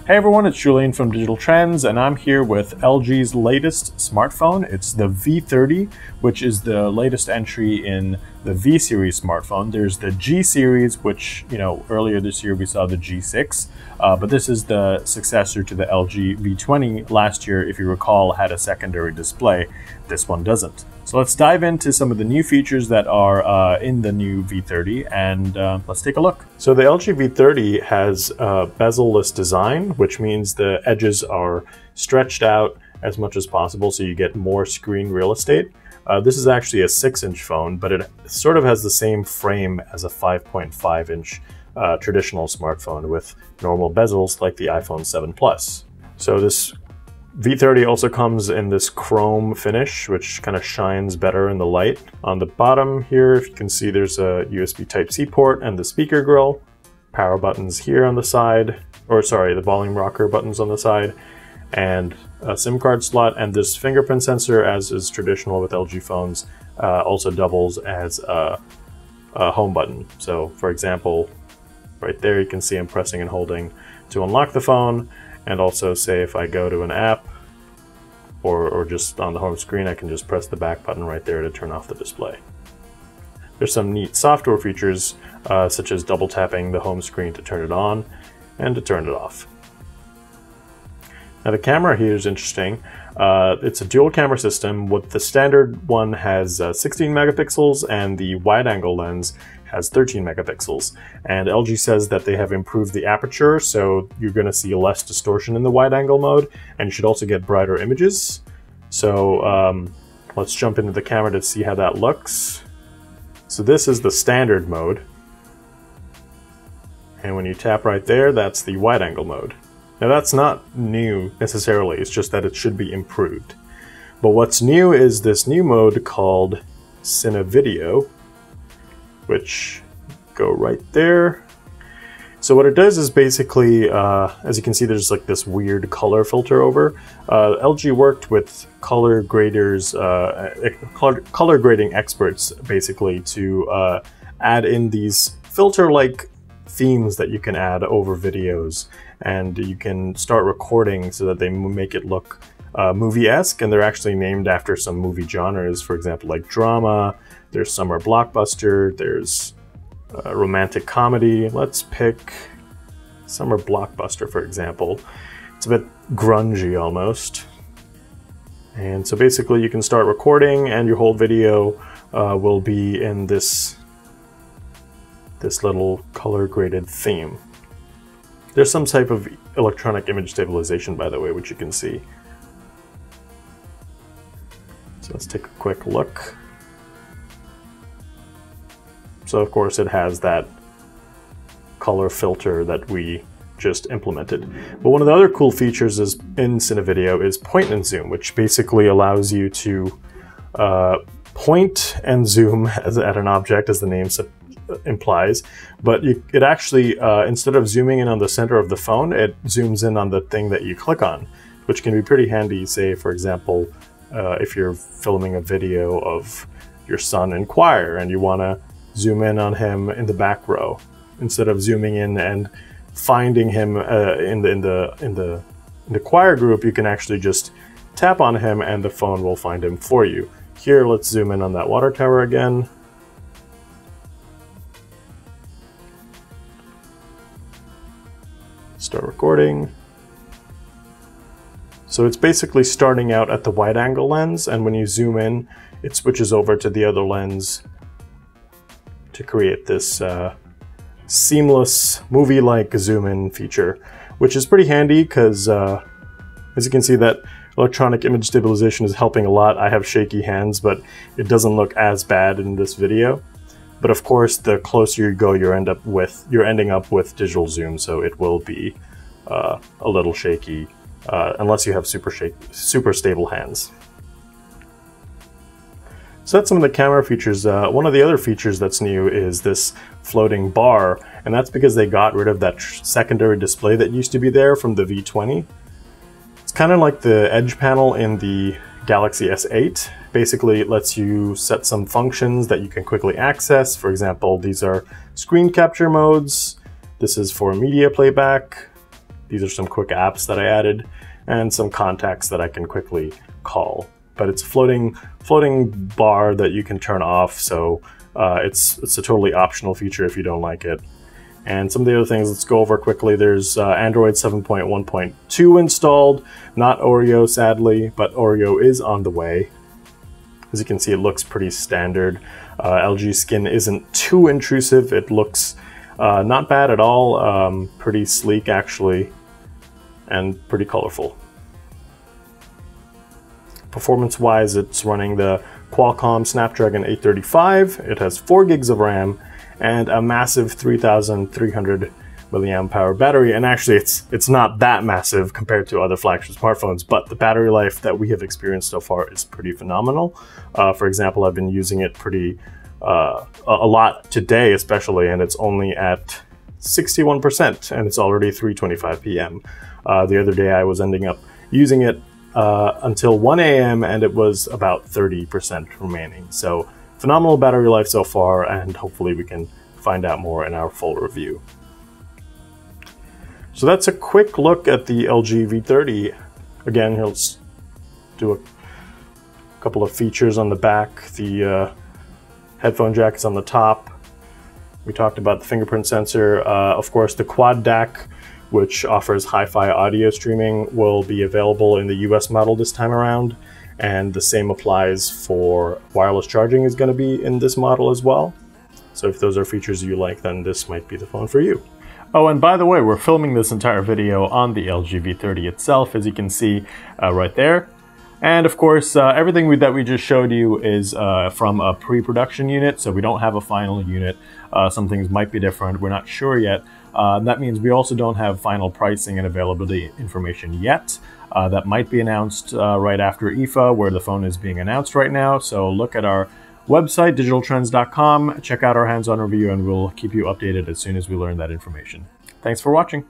Hey everyone, it's Julian from Digital Trends, and I'm here with LG's latest smartphone. It's the V30, which is the latest entry in the V series smartphone. There's the G series, which, earlier this year we saw the G6, but this is the successor to the LG V20. Last year, if you recall, had a secondary display. This one doesn't. So let's dive into some of the new features that are in the new V30, and let's take a look. So the LG V30 has a bezel-less design, which means the edges are stretched out as much as possible so you get more screen real estate. This is actually a 6-inch phone, but it sort of has the same frame as a 5.5-inch traditional smartphone with normal bezels like the iPhone 7 Plus. So this V30 also comes in this chrome finish, which kind of shines better in the light. On the bottom here, if you can see, there's a USB Type-C port and the speaker grill. Power buttons here on the side, the volume rocker buttons on the side, and a SIM card slot, and this fingerprint sensor, as is traditional with LG phones, also doubles as a home button. So for example, right there you can see I'm pressing and holding to unlock the phone, and also say if I go to an app or just on the home screen, I can just press the back button right there to turn off the display. There's some neat software features such as double tapping the home screen to turn it on and to turn it off. Now the camera here is interesting. It's a dual camera system. With the standard one has 16 megapixels and the wide angle lens has 13 megapixels. And LG says that they have improved the aperture, so you're going to see less distortion in the wide angle mode, and you should also get brighter images. So let's jump into the camera to see how that looks. So this is the standard mode. And when you tap right there, that's the wide angle mode. Now that's not new necessarily, it's just that it should be improved. But what's new is this new mode called Cine Video, which go right there. So what it does is basically, as you can see, there's like this weird color filter over. LG worked with color graders, color grading experts basically to add in these filter-like themes that you can add over videos, and you can start recording so that they make it look movie-esque, and they're actually named after some movie genres. For example, like drama, there's summer blockbuster, there's romantic comedy. Let's pick summer blockbuster, for example. It's a bit grungy almost. And so basically you can start recording and your whole video will be in this little color graded theme. There's some type of electronic image stabilization, by the way, which you can see. So let's take a quick look. So of course it has that color filter that we just implemented. But one of the other cool features is in Cine Video is point and zoom, which basically allows you to point and zoom at an object, as the name implies, but it actually, instead of zooming in on the center of the phone, it zooms in on the thing that you click on, which can be pretty handy, say, for example, if you're filming a video of your son in choir and you want to zoom in on him in the back row. Instead of zooming in and finding him in the choir group, you can actually just tap on him and the phone will find him for you. Here, let's zoom in on that water tower again. Start recording. So it's basically starting out at the wide angle lens, and when you zoom in, it switches over to the other lens to create this seamless movie-like zoom-in feature, which is pretty handy because, as you can see, that electronic image stabilization is helping a lot. I have shaky hands, but it doesn't look as bad in this video. But of course, the closer you go, you're ending up with digital zoom, so it will be a little shaky unless you have super stable hands. So that's some of the camera features. One of the other features that's new is this floating bar, and that's because they got rid of that secondary display that used to be there from the V20. It's kind of like the edge panel in the Galaxy S8. Basically, it lets you set some functions that you can quickly access. For example, these are screen capture modes. This is for media playback. These are some quick apps that I added and some contacts that I can quickly call. But it's a floating bar that you can turn off, so it's a totally optional feature if you don't like it. And some of the other things, let's go over quickly. There's Android 7.1.2 installed, not Oreo sadly, but Oreo is on the way. As you can see, it looks pretty standard. LG skin isn't too intrusive. It looks not bad at all, pretty sleek actually, and pretty colorful. Performance-wise, it's running the Qualcomm Snapdragon 835. It has 4 gigs of RAM and a massive 3,300 milliamp hour battery. And actually, it's not that massive compared to other flagship smartphones, but the battery life that we have experienced so far is pretty phenomenal. For example, I've been using it a lot today, especially, and it's only at 61%, and it's already 3:25 p.m. The other day, I was ending up using it until 1 a.m. and it was about 30% remaining. So phenomenal battery life so far, and hopefully we can find out more in our full review. So that's a quick look at the LG V30. Again, let's do a couple of features on the back. The headphone jack is on the top. We talked about the fingerprint sensor. Of course, the quad DAC, which offers hi-fi audio streaming, will be available in the US model this time around. And the same applies for wireless charging is going to be in this model as well. So if those are features you like, then this might be the phone for you. Oh, and by the way, we're filming this entire video on the LG V30 itself, as you can see right there. And of course, everything that we just showed you is from a pre-production unit, so we don't have a final unit. Some things might be different, we're not sure yet. That means we also don't have final pricing and availability information yet. That might be announced right after IFA, where the phone is being announced right now. So look at our website, digitaltrends.com, check out our hands-on review, and we'll keep you updated as soon as we learn that information. Thanks for watching.